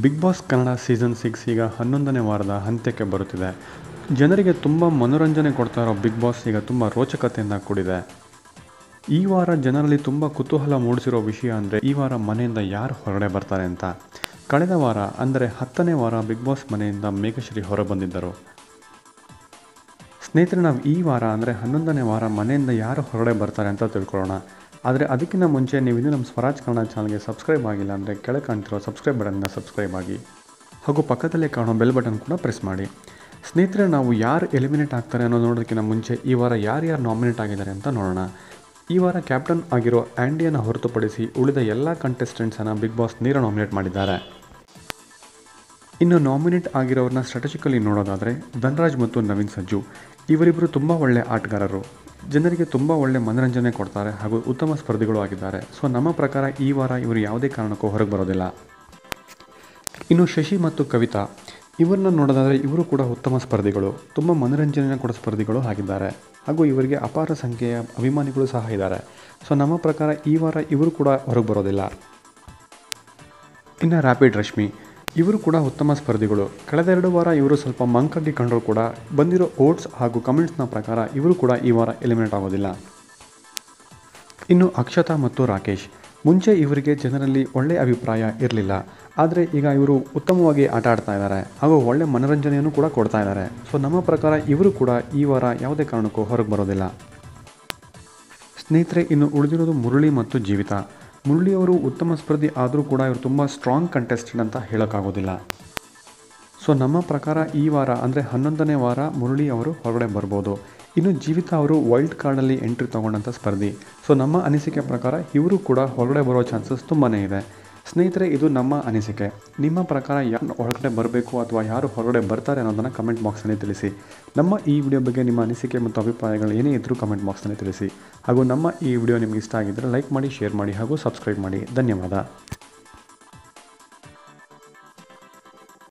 Big boss Kannada season 6 ಈಗ 11ನೇ ವಾರದ ಅಂತ್ಯಕ್ಕೆ ಬರುತ್ತಿದೆ. ಜನರಿಗೆ ತುಂಬ ಮನೋರಂಜನೆ ಕೊಡ್ತಾ ಇರೋ ಬಿಗ್ ಬಾಸ್ ಈಗ ತುಂಬ ರೋಚಕತೆಯಿಂದ ಕೂಡಿದೆ. ಈ ವಾರ ಜನರಲ್ಲಿ ತುಂಬ ಕುತೂಹಲ ಮೂಡಿಸಿರೋ ವಿಷಯ ಅಂದರೆ ಈ ವಾರ ಮನೆಯಿಂದ ಯಾರು ಹೊರಗಡೆ ಬರ್ತಾರೆ ಅಂತ. ಕಳೆದ ವಾರ ಅಂದರೆ 10ನೇ ವಾರ ಬಿಗ್ ಬಾಸ್ ಮನೆಯಿಂದ ಮೇಘಶ್ರೀ ಹೊರಬಂದಿದ್ದರು. ಸ್ನೇಹಿತರೆ, ನಾವು ಈ ವಾರ ಅಂದರೆ 11ನೇ ವಾರ ಮನೆಯಿಂದ ಯಾರು ಹೊರಗಡೆ ಬರ್ತಾರೆ ಅಂತ ತಿಳ್ಕೊಳ್ಳೋಣ. ಆದರೆ ಅದಕ್ಕಿಂತ ಮುಂಚೆ ನೀವು ಇನ್ನೂ ನಮ್ಮ ಸ್ವರಾಜ್ ಕನ್ನಡ ಚಾನಲ್ಗೆ ಸಬ್ಸ್ಕ್ರೈಬ್ ಆಗಿಲ್ಲ ಅಂದರೆ ಕೆಳಗೆ ಕಾಣ್ತಿರೋ ಸಬ್ಸ್ಕ್ರೈಬ್ ಬಟನ್ನ ಸಬ್ಸ್ಕ್ರೈಬ್ ಆಗಿ, ಹಾಗೂ ಪಕ್ಕದಲ್ಲೇ ಕಾಣೋ ಬೆಲ್ ಬಟನ್ ಕೂಡ ಪ್ರೆಸ್ ಮಾಡಿ. ಸ್ನೇಹಿತರೆ, ನಾವು ಯಾರು ಎಲಿಮಿನೇಟ್ ಆಗ್ತಾರೆ ಅನ್ನೋ ನೋಡೋದಕ್ಕಿಂತ ಮುಂಚೆ ಈ ವಾರ ಯಾರ್ಯಾರು ನಾಮಿನೇಟ್ ಆಗಿದ್ದಾರೆ ಅಂತ ನೋಡೋಣ. ಈ ವಾರ ಕ್ಯಾಪ್ಟನ್ ಆಗಿರೋ ಆ್ಯಂಡಿಯನ್ನು ಹೊರತುಪಡಿಸಿ ಉಳಿದ ಎಲ್ಲ ಕಂಟೆಸ್ಟೆಂಟ್ಸನ್ನು ಬಿಗ್ ಬಾಸ್ ನೇರ ನಾಮಿನೇಟ್ ಮಾಡಿದ್ದಾರೆ. ಇನ್ನು ನಾಮಿನೇಟ್ ಆಗಿರೋರನ್ನ ಸ್ಟ್ರಾಟಜಿಕಲಿ ನೋಡೋದಾದರೆ ಧನರಾಜ್ ಮತ್ತು ನವೀನ್ ಸಜ್ಜು ಇವರಿಬ್ಬರು ತುಂಬ ಒಳ್ಳೆಯ ಆಟಗಾರರು, ಜನರಿಗೆ ತುಂಬ ಒಳ್ಳೆ ಮನೋರಂಜನೆ ಕೊಡ್ತಾರೆ ಹಾಗೂ ಉತ್ತಮ ಸ್ಪರ್ಧಿಗಳು ಆಗಿದ್ದಾರೆ. ಸೊ ನಮ್ಮ ಪ್ರಕಾರ ಈ ವಾರ ಇವರು ಯಾವುದೇ ಕಾರಣಕ್ಕೂ ಹೊರಗೆ ಬರೋದಿಲ್ಲ. ಇನ್ನು ಶಶಿ ಮತ್ತು ಕವಿತಾ ಇವರನ್ನ ನೋಡೋದಾದರೆ ಇವರು ಕೂಡ ಉತ್ತಮ ಸ್ಪರ್ಧಿಗಳು, ತುಂಬ ಮನೋರಂಜನೆ ಕೊಡೋ ಸ್ಪರ್ಧಿಗಳು ಆಗಿದ್ದಾರೆ ಹಾಗೂ ಇವರಿಗೆ ಅಪಾರ ಸಂಖ್ಯೆಯ ಅಭಿಮಾನಿಗಳು ಸಹ ಇದ್ದಾರೆ. ಸೊ ನಮ್ಮ ಪ್ರಕಾರ ಈ ವಾರ ಇವರು ಕೂಡ ಹೊರಗೆ ಬರೋದಿಲ್ಲ. ಇನ್ನು ರ್ಯಾಪಿಡ್ ರಶ್ಮಿ ಇವರು ಕೂಡ ಉತ್ತಮ ಸ್ಪರ್ಧಿಗಳು. ಕಳೆದ 2 ವಾರ ಇವರು ಸ್ವಲ್ಪ ಮಂಕಡ್ಡಿ ಕಂಡರೂ ಕೂಡ ಬಂದಿರೋ ಓಟ್ಸ್ ಹಾಗೂ ಕಮೆಂಟ್ಸ್ನ ಪ್ರಕಾರ ಇವರು ಕೂಡ ಈ ವಾರ ಎಲಿಮಿನೇಟ್ ಆಗೋದಿಲ್ಲ. ಇನ್ನು ಅಕ್ಷತಾ ಮತ್ತು ರಾಕೇಶ್ ಮುಂಚೆ ಇವರಿಗೆ ಜನರಲ್ಲಿ ಒಳ್ಳೆಯ ಅಭಿಪ್ರಾಯ ಇರಲಿಲ್ಲ, ಆದರೆ ಈಗ ಇವರು ಉತ್ತಮವಾಗಿ ಆಟ ಆಡ್ತಾ ಇದ್ದಾರೆ ಹಾಗೂ ಒಳ್ಳೆ ಮನೋರಂಜನೆಯನ್ನು ಕೂಡ ಕೊಡ್ತಾ ಇದ್ದಾರೆ. ಸೊ ನಮ್ಮ ಪ್ರಕಾರ ಇವರು ಕೂಡ ಈ ವಾರ ಯಾವುದೇ ಕಾರಣಕ್ಕೂ ಹೊರಗೆ ಬರೋದಿಲ್ಲ. ಸ್ನೇಹಿತರೆ, ಇನ್ನು ಉಳಿದಿರೋದು ಮುರಳಿ ಮತ್ತು ಜೀವಿತಾ. ಮುರಳಿಯವರು ಉತ್ತಮ ಸ್ಪರ್ಧಿ ಆದರೂ ಕೂಡ ಇವರು ತುಂಬ ಸ್ಟ್ರಾಂಗ್ ಕಂಟೆಸ್ಟೆಂಟ್ ಅಂತ ಹೇಳೋಕ್ಕಾಗೋದಿಲ್ಲ. ಸೊ ನಮ್ಮ ಪ್ರಕಾರ ಈ ವಾರ ಅಂದರೆ 11ನೇ ವಾರ ಮುರಳಿ ಅವರು ಹೊರಗಡೆ ಬರ್ಬೋದು. ಇನ್ನು ಜೀವಿತಾ ಅವರು ವೈಲ್ಡ್ ಕಾರ್ಡಲ್ಲಿ ಎಂಟ್ರಿ ತೊಗೊಂಡಂಥ ಸ್ಪರ್ಧಿ. ಸೊ ನಮ್ಮ ಅನಿಸಿಕೆ ಪ್ರಕಾರ ಇವರು ಕೂಡ ಹೊರಗಡೆ ಬರೋ ಚಾನ್ಸಸ್ ತುಂಬಾ ಇದೆ. ಸ್ನೇಹಿತರೆ, ಇದು ನಮ್ಮ ಅನಿಸಿಕೆ. ನಿಮ್ಮ ಪ್ರಕಾರ ಯಾರು ಹೊರಗಡೆ ಬರಬೇಕು ಅಥವಾ ಯಾರು ಹೊರಗಡೆ ಬರ್ತಾರೆ ಅನ್ನೋದನ್ನು ಕಮೆಂಟ್ ಬಾಕ್ಸ್ನಲ್ಲಿ ತಿಳಿಸಿ. ನಮ್ಮ ಈ ವಿಡಿಯೋ ಬಗ್ಗೆ ನಿಮ್ಮ ಅನಿಸಿಕೆ ಮತ್ತು ಅಭಿಪ್ರಾಯಗಳು ಏನೇ ಇದ್ದರೂ ಕಮೆಂಟ್ ಬಾಕ್ಸ್ನಲ್ಲಿ ತಿಳಿಸಿ. ಹಾಗೂ ನಮ್ಮ ಈ ವಿಡಿಯೋ ನಿಮಗೆ ಇಷ್ಟ ಆಗಿದ್ದರೆ ಲೈಕ್ ಮಾಡಿ, ಶೇರ್ ಮಾಡಿ ಹಾಗೂ ಸಬ್ಸ್ಕ್ರೈಬ್ ಮಾಡಿ. ಧನ್ಯವಾದ.